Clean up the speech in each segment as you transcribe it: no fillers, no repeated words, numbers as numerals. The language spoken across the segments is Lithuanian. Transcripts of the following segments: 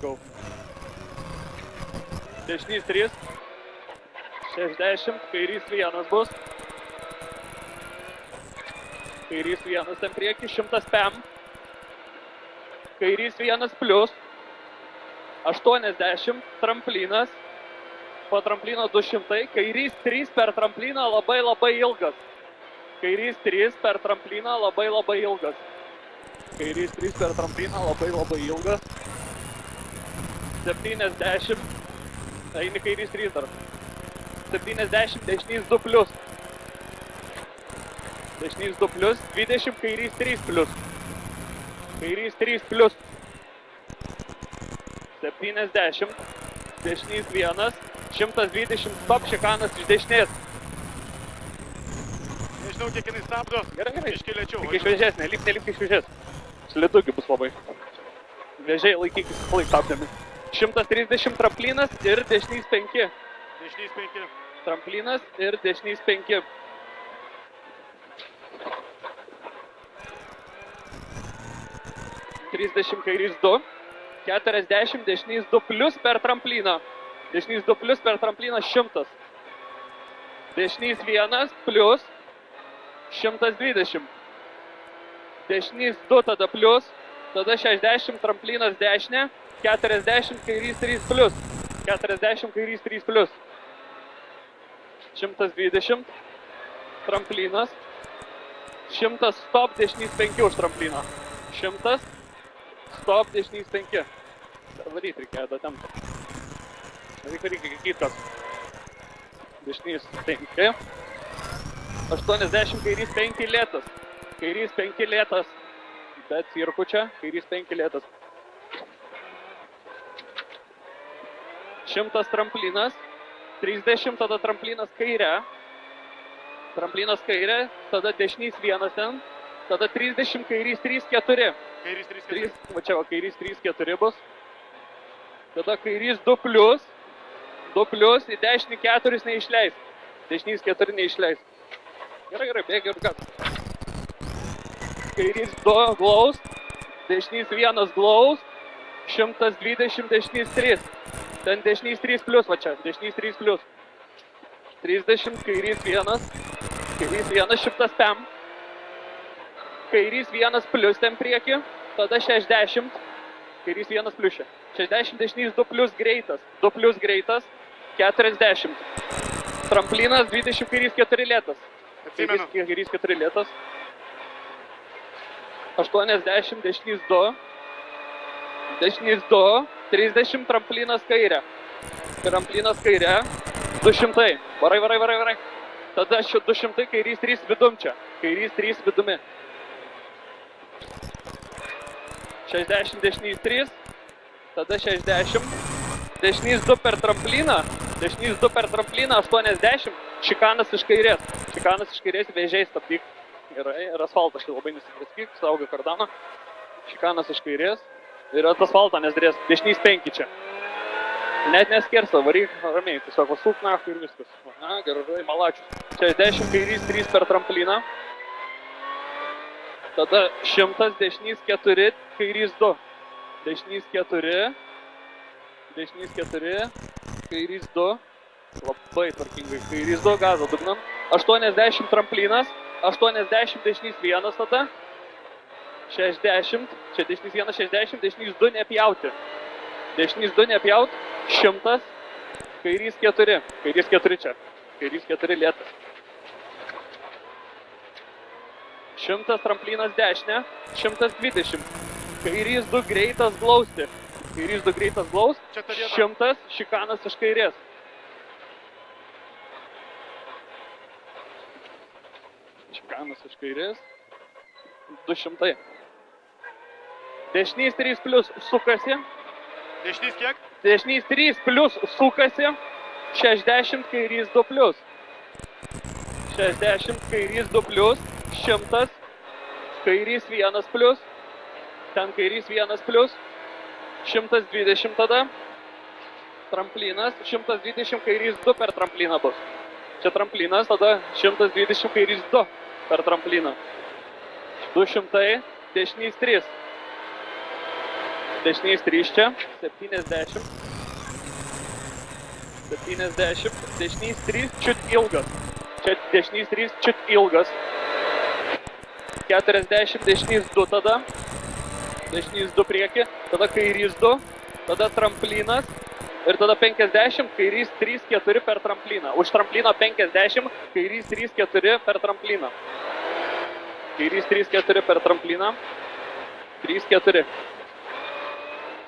go. Dešinys 3. 60, kairys 1 bus. Kairys 1 ten prieki, 100 pem. Kairys 1 plius. 80, tramplinas. Po tramplino 200, kairys 3 per trampliną labai ilgas. Kairys 3 per trampliną labai ilgas. Kairys 3 per trampliną labai ilgas. 70, eini kairys 3 dar. 70, dešinys 2 plius. Dešinys 2 plius, 20, kairys 3 plius. Kairys 3 plius. 70, dešinys 1, 120, stop, šikanas iš dešinės. Nežinau, kiek jinai stabdo. Gerai. Biškį lėčiau. Tik iš vėžės, nelipk iš vėžės. Slidugi bus labai. Vėžiai laikykis laik stabdami. 130 tramplinas ir dešinys 5. Dešinys 5. Tramplinas ir dešinys 5. Kairys 2. 40, dešinys 2 plius per trampliną. Dešinys 2 plius per trampliną 100. Dešinys 1 plius 120. Dešinys 2 tada plius, tada 60 tramplinas dešinė, 40 kairys 3 plius. 40 kairys 3 plius. 120 tramplinas. 100 stop, dešinys 5 už trampliną. 100 stop, dešinys 5. Varyti reikėjo datemti. Reikia kitas. Dešinys 5. 80 kairys 5 lėtas. Kairys 5 lėtas. Bet cirkučia, kairys 5 lėtas. 100 tramplinas. 30 tada tramplinas kairė. Tramplinas kairė, tada dešinys 1 ten. Tada 30 kairys 3, 4. Kairys 3, 4. Va čia va, kairys 3, 4 bus. Tada kairys 2 plius. 2 plius, į dešinį 4 neišleis. Dešinys 4 neišleis. Gerai, bėgi ir gas. Kairys 2 glaus. Dešinys 1 glaus. 120 dešinys 3. Ten dešinys 3 plius, va čia. Dešinys 3 plius. 30, kairys 1. Kairys 1, 100 pem. Kairys 1 plius ten prieki. Tada 60. Kairys 1 pliušė. 60 dešinys 2 plius greitas. 2 plius greitas. 40. Tramplinas 20 kairys 4 lėtas. Atsimenu. Kairys 4 lėtas. 80 dešinys 2. Dešinys 2. 30 tramplinas kairė. Tramplinas kairė. 200. Varai. Tada 200 kairys 3 vidum čia. Kairys 3 vidumi. 60 dešinys 3. Tada 60. Dešinys 2 per trampliną. Dešinys 2 per trampliną 80. Šikanas iš kairės. Šikanas iš kairės vėžiai stabdyk. Gerai, ir asfaltas labai nesipraskyk. Saugo kardaną. Šikanas iš kairės. Ir asfaltą nesdrės. Dešinys 5 čia. Net neskersa, varyk ramiai. Tiesiog vasuk nachtį ir viskas. Na, gerai, malačius. 60 kairys 3 per trampliną. Tada 100 dešinys 4, kairys 2. Dešinys 4. Dešinys 4. Kairys 2. Labai tvarkingai. Kairys 2, gazo dugnam. 80 tramplinas. 80 dešinys 1 tada. 60. Čia dešinys 1, 60. Dešinys 2 nepjauti. Dešinys 2 nepjaut. 100. Kairys 4. Kairys 4 čia. Kairys 4 lėtas. 100 tramplinas dešinė. 120. Kairys 2 greitas glausti. Kairys 2 greitas glaus. 100 šikanas iš kairės. Šikanas iš kairės. 200. Dešinys 3 plius sukasi. Dešinys kiek? Dešinys 3 plius sukasi. 60 kairys 2 plius. 60 kairys 2 plius. 100 kairys 1 plius. Ten kairys 1 plius. 120 tada. Tramplinas. 120 kairys 2 per trampliną bus. Čia tramplinas, tada 120 kairys 2 per trampliną. 200 dešinys 3. dešinys 3 čia, 70. 70, dešinys 3, čiut ilgas. Čia dešinys 3, čiut ilgas. 40, dešinys 2 tada. Dešinys 2 prieki, tada kairys 2, tada tramplinas. Ir tada 50, kairys 3, 4 per trampliną. Už trampliną 50, kairys 3, 4 per trampliną. Kairys 3, 4 per trampliną. 3, 4.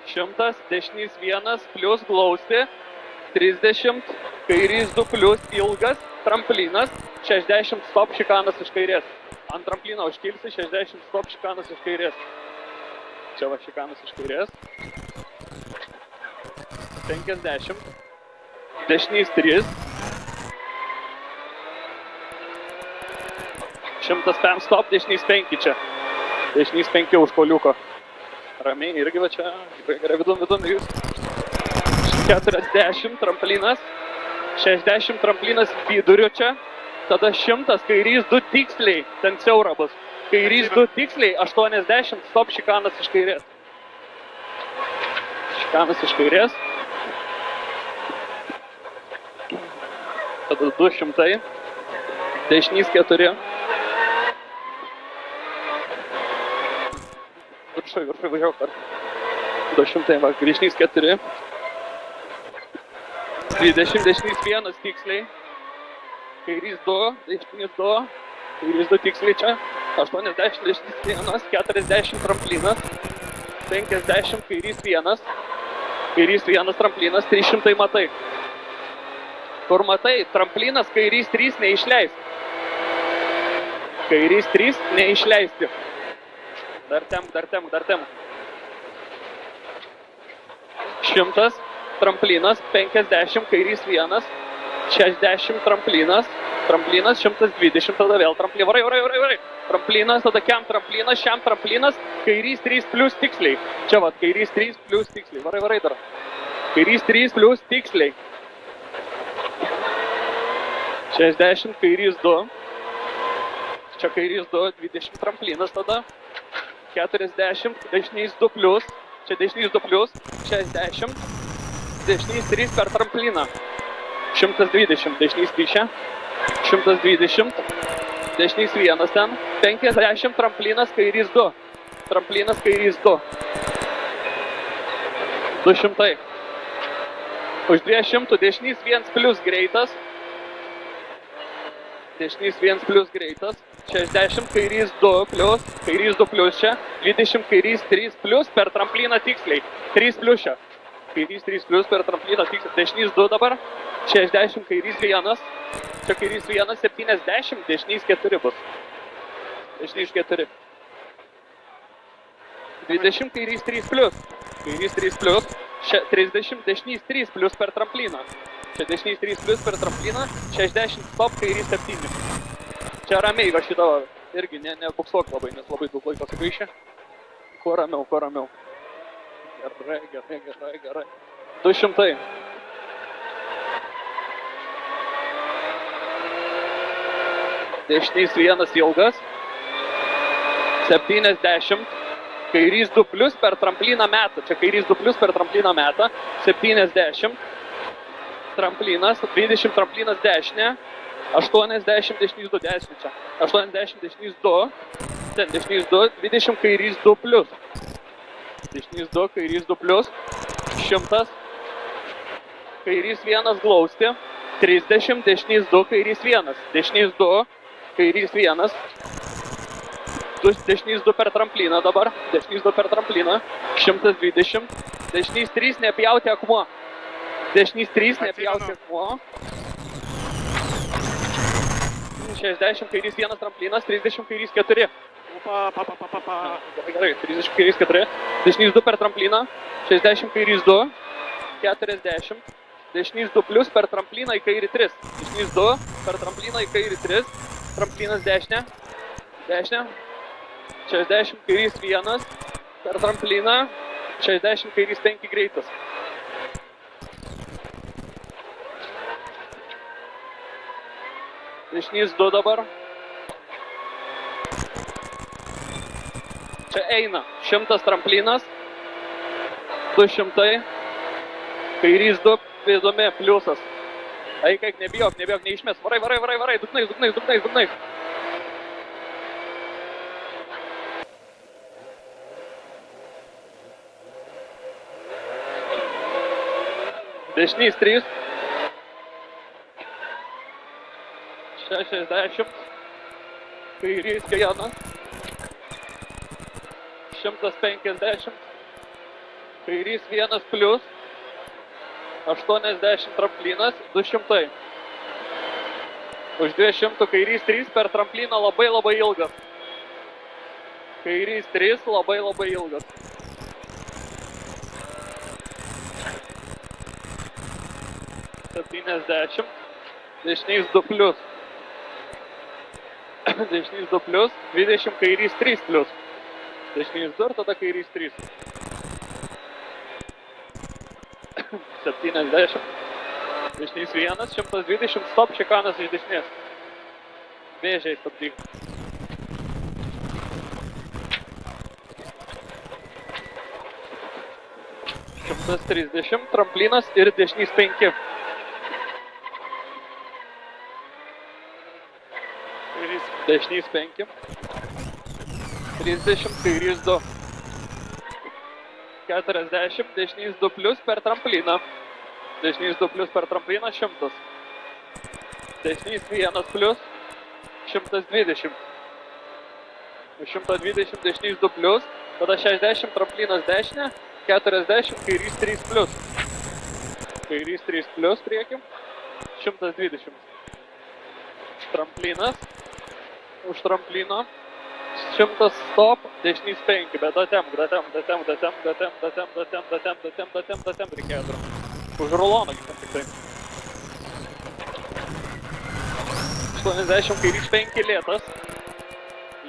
100, dešinys 1, plius glausti. 30, kairys 2 plius ilgas, tramplinas. 60, stop, šikanas iš kairės. Ant tramplino užkilsi, 60, stop, šikanas iš kairės. Čia va šikanas iš kairės. 50. Dešinys 3. 105 stop, dešinys 5 čia. Dešinys 5 už poliuko. Ramiai irgi va čia. Gerai, vidun jūs. 40 tramplinas. 60 tramplinas viduriu čia. Tada 100, kairys 2 tiksliai. Ten siaura bus. Kairys 2 tiksliai, 80 stop, šikanas iš kairės. Šikanas iš kairės. Tada 200. Dešinys 4. Viršai važiavau per 200, va, dešinys 4. 20, dešinys 1 tiksliai. Kairys 2, dešinys 2. Kairys 2 tiksliai čia. 80, dešinys 1, 40 tramplinas. 50, kairys 1. Kairys 1 tramplinas, 300 matai. Kur matai, tramplinas, kairys 3 neišleisti. Kairys 3 neišleisti. Dar tem. 100, tramplinas, 50, kairys 1, 60 tramplinas, 120, tada vėl tramplinas, varai. Tramplinas, tada kiam tramplinas, šiam tramplinas, kairys 3 plus tiksliai. Čia vat, kairys 3 plus tiksliai, varai dar. Kairys 3 plus tiksliai. 60, kairys 2. Čia kairys 2, 20 tramplinas tada. 40, dešinys 2 plus. Čia dešinys 2 plus. 60, dešinys 3 per trampliną. 120, dešinys 3 čia. 120, dešinys 1 ten. 50, tramplinas, kairys 2. Tramplinas, kairys 2. 200. Už 200, dešinys 1 plus greitas. Dešinys 1 plus greitas. 60, kairys 2 plus. Kairys 2 plus čia. 20, kairys 3 plus per trampliną tiksliai. 3 plus čia. Kairys 3 plus per trampliną tiksliai. Dešinys 2 dabar. 60, kairys 1. Čia kairys 1, 70, dešinys 4 bus. Dešinys 4. 20, kairys 3 plus. Kairys 3 plus. 30, dešinys 3 plus per trampliną. Čia dešinys 3 plus per trampliną. 60, stop, kairys 7. Čia ramiai va šitą irgi nebuksuok labai, nes labai daug laiko sugaišė. Kuo ramiau. Gerai. 200. Dešinys 1 ilgas. 70. Kairys 2 plus per trampliną metą. Čia kairys 2 plus per trampliną metą. 70. Tramplinas. 20 tramplinas dešinė. 80 dešinys 2 dešinė čia. 80 dešinys 2. Ten dešinys 2. 20 kairys 2 plus. Dešinys 2, kairys 2 plus. 100. Kairys 1 glausti. 30 dešinys 2, kairys 1. Dešinys 2, kairys 1. Dešinys 2 per trampliną dabar. Dešinys 2 per trampliną. 120. Dešinys 3 nepjauti akmuo. Dešinys 3 nepjauti akmuo. 60 kairys 1 tramplinas. 30 kairys 4. Gerai, 30 kairys 4. Dešinys 2 per trampliną. 60 kairys 2. 40. Dešinys 2 plus per trampliną į kairį 3. Dešinys 2 per trampliną į kairį 3. Tramplinas dešinė. 60 kairys 1 per trampliną. 60 kairys 5 greitas. Dešinys 2 dabar. Čia eina 100 tramplinas. 200, kairys 2, įdomi, pliusas. Eik, nebijok, neišmės, varai, dugnais. Dešinys 3, 60, kairys 1, 150, kairys 1 plius, 80 tramplinas, 200. Už 200 kairys 3 per trampliną labai ilgas. Kairys 3 labai ilgas. $70, dešinys 2 plius. Dešinys 2 plius, 20 kairys 3 plius. Dešinys 2 ir tada kairys 3. 70. Dešinys 1, 120, stop, šikanas iš dešinės. Vėžiai stabdyk. 130, tramplinas ir dešinys 5. Dešinys 5. 30, kairys 2. 40, dešinys 2 plius per trampliną. Dešinys 2 plius per trampliną 100. Dešinys 1 plius 120. 120, dešinys 2 plius. Tada 60, tramplinas dešinė. 40, kairys 3 plius. Kairys 3 plius priekim. 120. Tramplinas. Už tramplino. 100 stop, dešinys 5, bet datem reikėjo darom. Už ruloną kitam tik tai. 80, kairys 5, lėtas.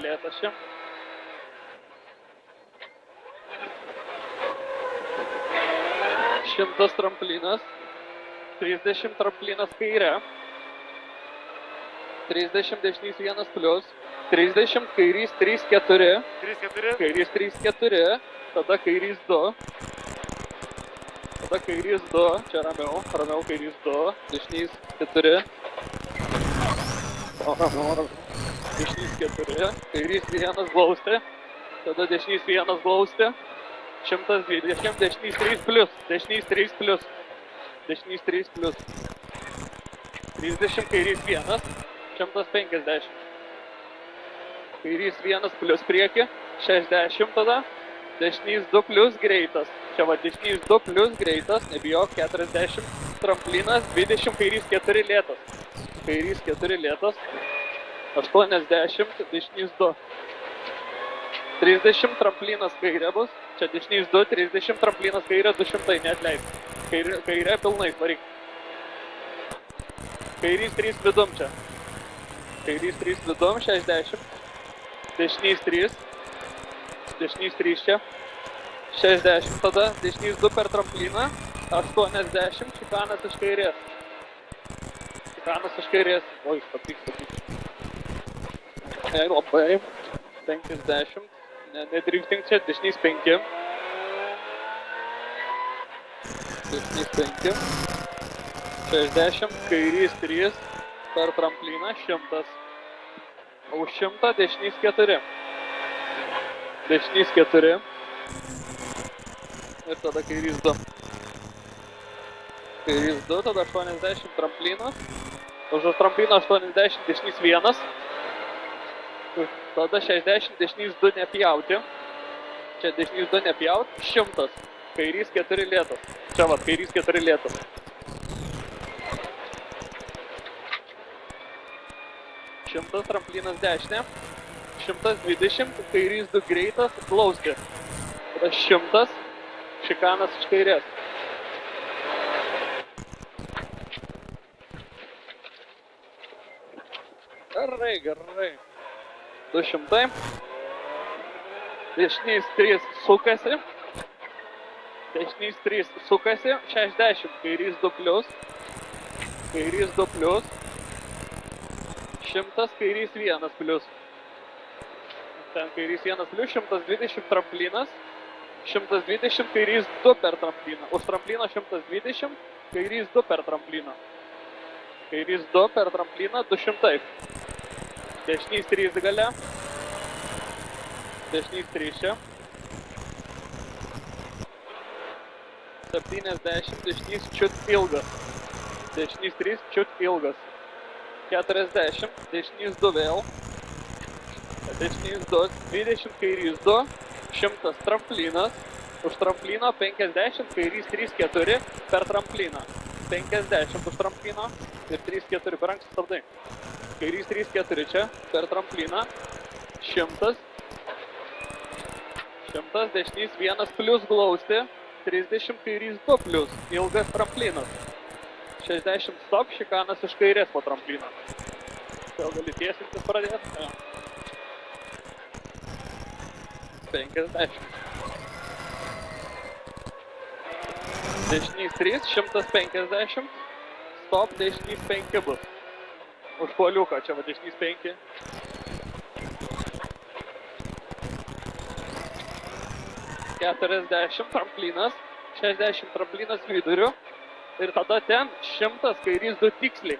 Lėtas čia. 100 tramplinas. 30 tramplinas kairė. 30 dešinys 1 plius. 30 kairys 3, 4. 3, 4. Kairys 3, 4. Tada kairys 2. Tada kairys 2. Čia ramiau kairys 2. Dešinys 4. Ramiau. Dešinys 4. Kairys 1 glausti. Tada dešinys 1 glausti. 120. Dešinys 3 plius. Dešinys 3 plius. Dešinys 3 plius. 30 kairys 1. 150. Kairys 1 plius prieki. 60 tada. Dešinys 2 plius greitas. Čia va dešinys 2 plius greitas. Nebijok. 40 tramplinas. 20 kairys 4 lėtas. Kairys 4 lėtas. 80 dešinys 2. 30 tramplinas kairė bus. Čia dešinys 2. 30 tramplinas kairė 200. Neatleis. Kairė pilnai varyk. Kairys 3 vidum čia. Kairys 3 vidum, 60. Dešinys 3. Dešinys 3 čia. 60 tada. Dešinys 2 per trampliną. 80. Šikanas iš kairės. Šikanas iš kairės. Oi, papyk. Labai. 50. Nedrifting čia. Dešinys 5. Dešinys 5. 60. Kairys 3. Per trampliną 100. Už 100 dešinys 4. Dešinys 4. Ir tada kairys 2. Kairys 2, tada 80 tramplinas. Už trampliną 80 dešinys 1. Tada 60 dešinys 2 nepjauti. Čia dešinys 2 nepjauti. 100. Kairys 4 lėtas. Čia va, kairys 4 lėtas. 100 tramplinas dešinė. 120, kairys 2 greitas, glausti. Tada 100, šikanas iš kairės. Gerai. 200. Dešinys 3 sukasi. Dešinys 3 sukasi. 60, kairys 2 plius. Kairys 2 plius. 100, kairys 1 plius. Ten kairys 1 plius, 120 tramplinas. 120, kairys 2 per trampliną. Už trampliną 120, kairys 2 per trampliną. Kairys 2 per trampliną 200. Dešinys 3 gale. Dešinys 3 čia. 70, dešinys čiut ilgas. Dešinys 3 čiut ilgas. 40, dešinys 2 vėl. Dešinys 2, 20, kairys 2, 100 tramplinas. Už tramplino 50, kairys 3, 4 per trampliną. 50 už trampliną ir 3, 4 per anksti stabdai. Kairys 3, 4 čia per trampliną. 100. 100, dešinys 1 plius glausti. 30, kairys 2 plius. Ilgas tramplinas. 60 stop, šikanas iš kairės po trampliną. Vėl gali tiesintis pradėti. Ja. 50. Dešinys 3, 150. Stop, dešinys 5 bus. Už poliuką, čia va dešinys 5. Tramplinas, 60 tramplinas viduriu ir tada ten 100 kairys 2 tiksliai.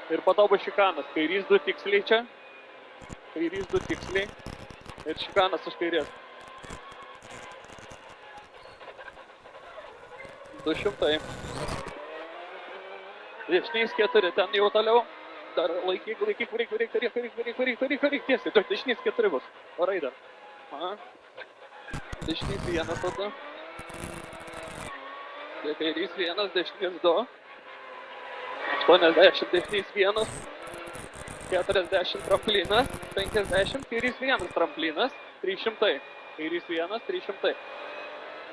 Ir po to bus šikanas, kairys 2 tiksliai čia, kairys 2 tiksliai ir šikanas iš kairės. 200. Dešinys 4, ten jau toliau. Dar laikyk, varyk, tiesiai. Dešinys 4 bus. Varai dar. Aha. Dešinys 1 tada. Kairys 1, dešinys 2. 80, dešinys 1. 40 tramplinas. 50, kairys 1 tramplinas. 300. Kairys 1, 300.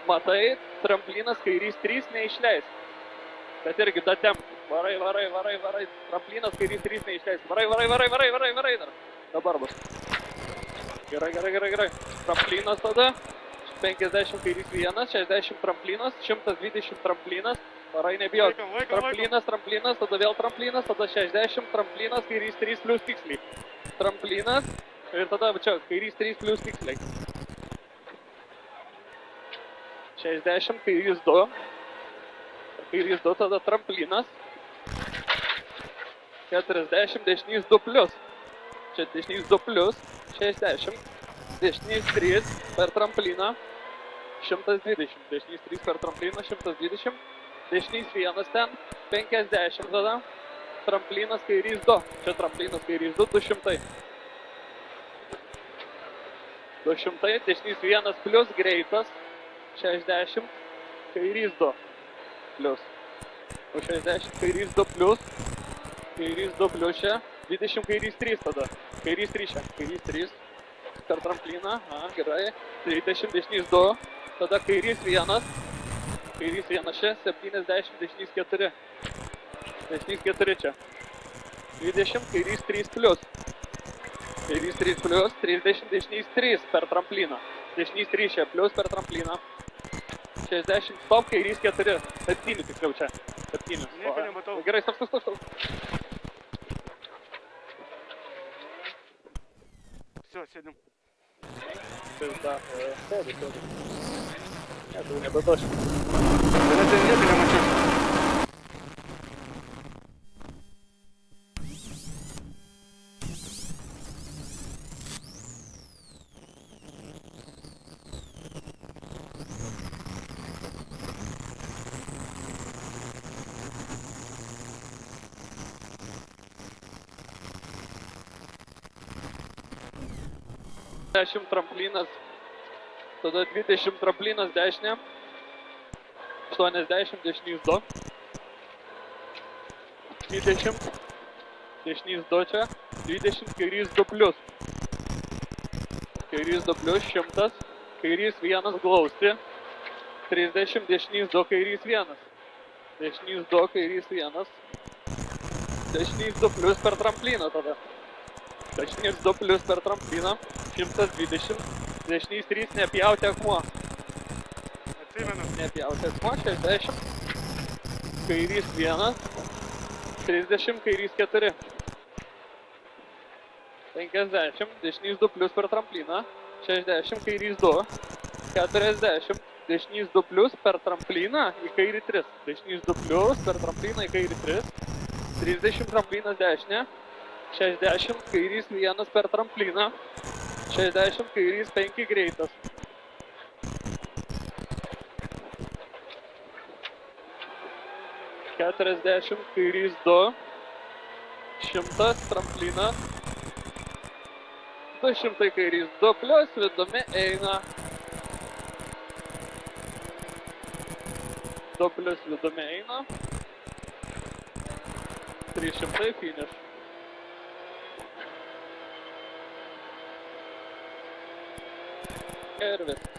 Matai, tramplinas kairys 3 neišleis. Bet irgi datem. Varai. Tramplinas kairys 3 neišleis. Varai dar. Dabar bus. Gerai. Tramplinas tada. 50 kairys 1, 60 tramplinas, 120 tramplinas. Varai nebijok. Tramplinas, tada vėl tramplinas, tada 60 tramplinas, kairys 3 plius tiksliai. Tramplinas ir tada čia kairys 3 plius tiksliai. 60 kairys 2. Kairys 2, tada tramplinas. 40, dešinys 2 plius. Čia dešinys 2 plius, 60. Dešinys 3 per trampliną. 120. Dešinys 3 per trampliną, 120. Dešinys 1 ten, 50 tada. Tramplinas kairys 2. Čia tramplinas kairys 2, 200. 200, dešinys 1 plius, greitas. 60, kairys 2 plius. O 60, kairys 2 plius. Kairys 2 plius čia. 20, kairys 3 tada. Kairys 3 čia. Kairys 3 per trampliną. Gerai. 30, dešinys 2. Tada kairys 1. Kairys 1 čia. 70, dešinys 4. Dešinys 4 čia. 20, kairys 3 plius. Kairys 3 plius. 30, dešinys 3 per trampliną. Dešinys 3 čia plius per trampliną. 60, stop, kairys 4. 7 tiksliau čia. 7. Nieko nematau. Gerai, stop. Все, sėdim. Sėdi. Ne, tu nebetoši. Tada ten nieko nemačiau. Tramplinas, tada 20 tramplinas dešinė, 80 dešinys 2, 20 dešinys 2 čia, 20 kairys 2 plius, kairys 2 plius 100, kairys 1 glausti, 30 dešinys 2 kairys 1, dešinys 2 kairys 1, dešinys 2 plius per trampliną tada, dešinys 2 plius per trampliną, 120, dešinys 3 nepjauti akmuo. Atsimenu. Nepjauti akmuo, 60, kairys 1, 30, kairys 4, 50, dešinys 2 plius per trampliną, 60, kairys 2, 40, dešinys 2 plius per trampliną į kairį 3. Dešinys 2 plius per trampliną į kairį 3. 30 tramplinas dešinė. 60 kairys 1 per trampliną. 60 kairys 5 greitas. 40 kairys 2. 100 tramplinas. 200 kairys 2 plius vidumi eina. 2 plius vidumi eina. 300 finish. Ir viskas.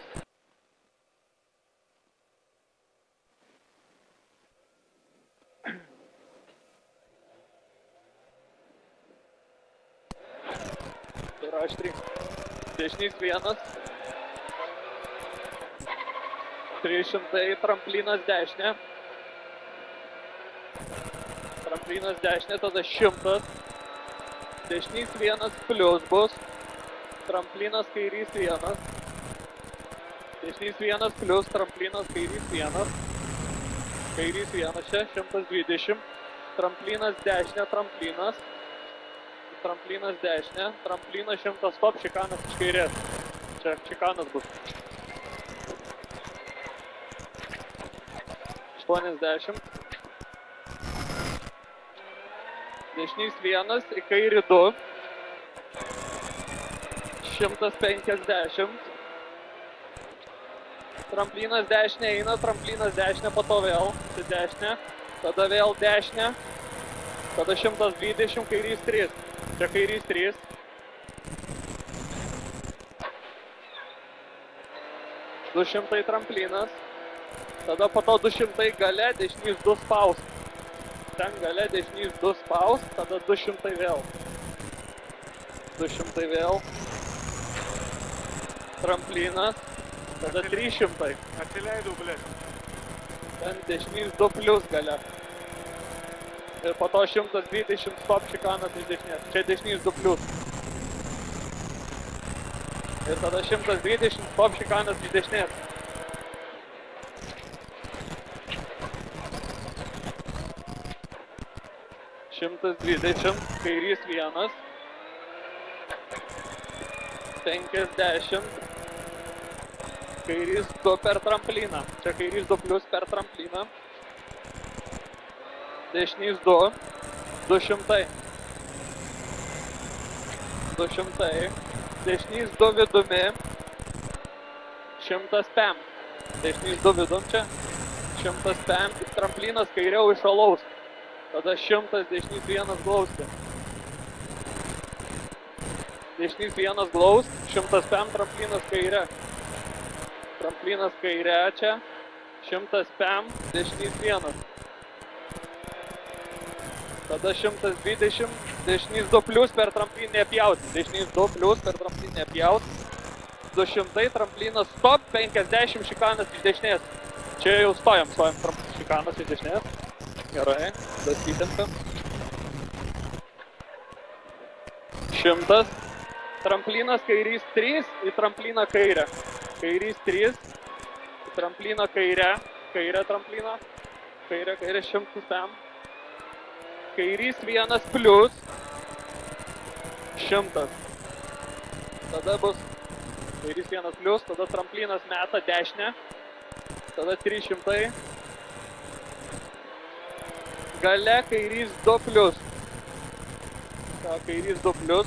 Ir aštriai. Dešinys 1. 300 tramplinas dešinė. Tramplinas dešinė, tada 100. Dešinys 1 plius bus. Tramplinas kairys 1. Dešinys 1 plius, tramplinas kairys 1. Kairys 1 čia, 120. Tramplinas dešinė, tramplinas. Tramplinas dešinė, tramplinas 100 stop, šikanas iš kairės. Čia šikanas bus. 80. Dešinys 1, į kairį 2. 150. Tramplinas dešinė eina, tramplinas dešinė, po to vėl dešinė, tada vėl dešinė, tada 120, kairys 3. Čia kairys 3. $200 tramplinas, tada po to 200 gale, dešinys 2 spaus. Ten gale dešinys 2 spaus, tada 200 vėl. 200 vėl. Tramplinas, tada 300. Atsileidau, blėt. Ten dešinys 2 plius gale. Ir po to 120 stop šikanas iš dešinės. Čia dešinys 2 plius. Ir tada 120 stop šikanas iš dešinės. Šimtas 20, kairys 1. 50. Kairys 2 per trampliną. Čia kairys 2 plius per trampliną. Dešinys 2. 200. 200. Dešinys 2 vidumi. 100 pem. Dešinys 2 vidum čia. 100 pem. Tramplinas kairiau iš alaus. Tada 100, dešinys 1 glausti. Dešinys 1 glaust. 100 pem, tramplinas kairė. Tramplinas kairė čia. 100 pem, dešinys 1. Tada 120, dešinys 2 plius per tramplinę pjaut. Dešinys 2 plius per tramplinę pjaut. 200, tramplinas stop, 50 šikanas iš dešinės. Čia jau stojam šikanas iš dešinės. Gerai, dasitempam. 100, tramplinas kairys 3 į trampliną kairę. Kairys 3, į trampliną kairę. Kairę trampliną. Kairę 100 pem. Kairys 1 plius 100. Tada bus kairys 1 plius, tada tramplinas meta dešinę. Tada 300. Gale kairys 2 plius. Kairys 2 plius.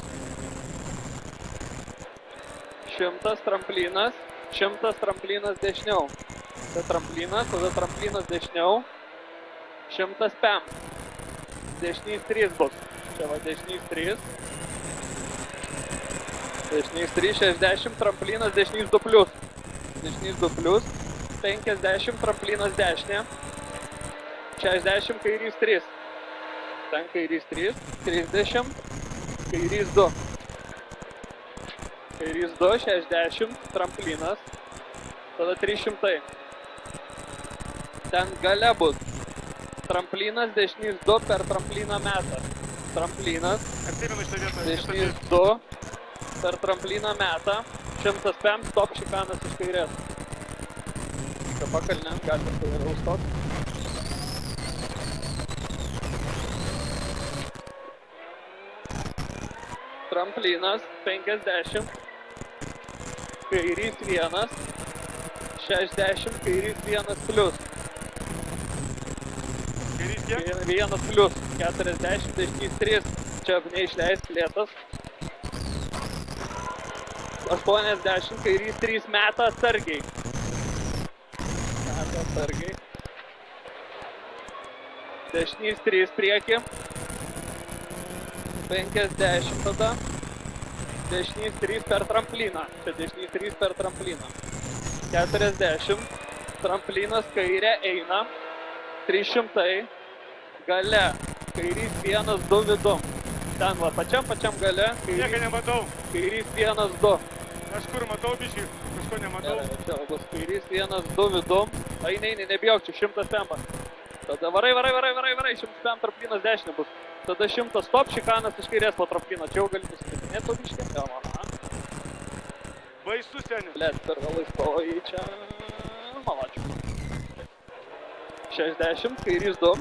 100 tramplinas. 100 tramplinas dešiniau. Tada tramplinas dešiniau. 100 pem. Dešinys 3 bus. Čia va dešinys 3. Dešinys 3, 60, tramplinas, dešinys 2 plius. Dešinys 2 plius. 50, tramplinas dešinė. 60, kairys 3. Ten kairys 3. 30, kairys 2. Kairys 2, 60, tramplinas. Tada 300. Ten gale bus. Tramplinas, dešinys 2 per trampliną metą. Tramplinas, dešinys 2 per trampliną metą. 100 pem, stop šikanas iš kairės. pakalnėm, galite vėliau stot. Tramplinas 50, kairys 1, 60, kairys 1 plius. Kairys kiek? 1 plius, 40, dešinys 3, čia neišleist lėtas. 80, kairys 3 meta atsargiai. Meta atsargiai. Dešinys 3 prieki. 50 tada. Dešinys 3 per trampliną. Čia dešinys 3 per trampliną. 40. Tramplinas kairė eina. 300. Gale. Kairys 1, 2 vidum. Ten va, pačiam gale. Nieko nematau. Kairys 1, 2. Aš kur matau biškį, kažko nematau. Gerai, čia bus kairys 1, 2 vidum. Eini, nebijok, čia 100 tempas. Tada varai, 100 tramplinas dešinė bus. Tada 100 stop, šikanas iš kairės po trampliną. Čia jau gali pasitikrinėti to biškį. Baisu, seni. Lėt, per vėlai stovai čia. Malačiu. 60, kairys 2.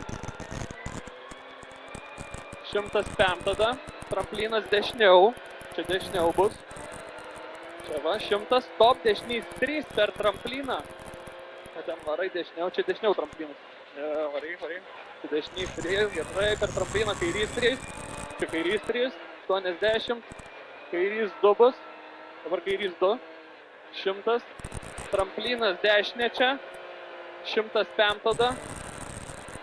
105 tada. Tramplinas dešiniau. Čia dešiniau bus. Čia va, 100 stop, dešinys 3 per trampliną. Ten varai dešiniau, čia dešiniau tramplinas. Varai. Čia dešinys 3, gerai, per trampliną kairys 3. Čia kairys 3, 80. Kairys 2 bus. Dabar kairys 2. 100. Tramplinas dešinė čia. 105 tada.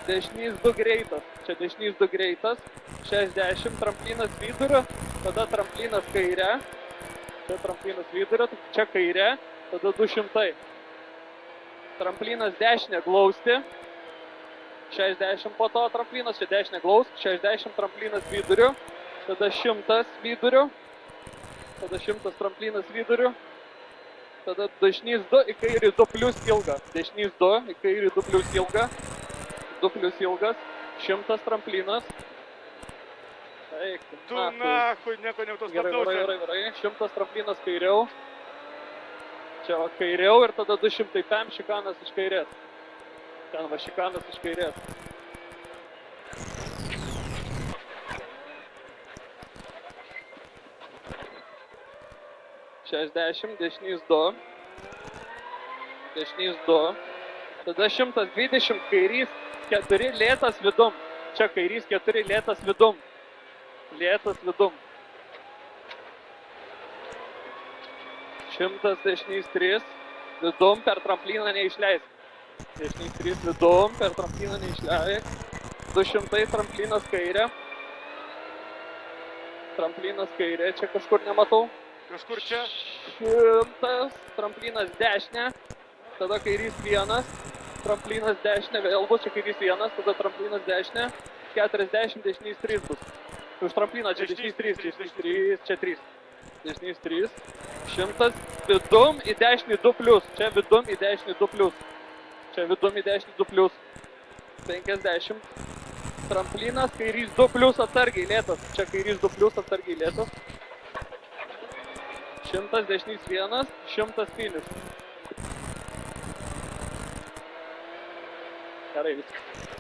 Dešinys 2 greitas. Čia dešinys 2 greitas. 60. Tramplinas vidurio. Tada tramplinas kairė. Čia tramplinas vidurio. Čia kairė. Tada 200. Tramplinas dešinė glausti. 60 po to tramplinas. Čia dešinė glausti. 60 tramplinas vidurio. Tada 100 vidurio. Tada 100 tramplinas viduriu. Tada dešinys 2 į kairį 2 plius ilgą. Dešinys 2 į kairį 2 plius ilgą. 2 plius ilgas. 100 tramplinas. Eik, tu nahui, nieko neautostatau. Gerai. 100 tramplinas kairiau. Čia va kairiau ir tada 200 pem šikanas iš kairės. Ten va šikanas iš kairės. Dešinys 2. Dešinys 2. Tada 120 kairys 4 lėtas vidum. Čia kairys 4 lėtas vidum. Lėtas vidum. 100 dešinys 3. Vidum per trampliną neišleis. Dešinys 3 vidum per trampliną neišleis. 200 tramplinas kairė. Tramplinas kairė. Čia kažkur nematau. Kažkur čia? 100, tramplinas dešinė, tada kairys 1, tramplinas dešinė, vėl bus, čia kairys 1, tada tramplinas dešinė, 40, dešinys 3 bus. Už trampliną čia dešinys 3, čia 3. Dešinys 3, 100, vidum į dešinį 2 plius, čia vidum į dešinį 2 plius. Čia vidum į dešinį 2 plius. 50, tramplinas, kairys 2 plius atsargiai lėtas, čia kairys 2 plius atsargiai lėtas. 100 dešinys 1, 100 finish. Gerai viskas.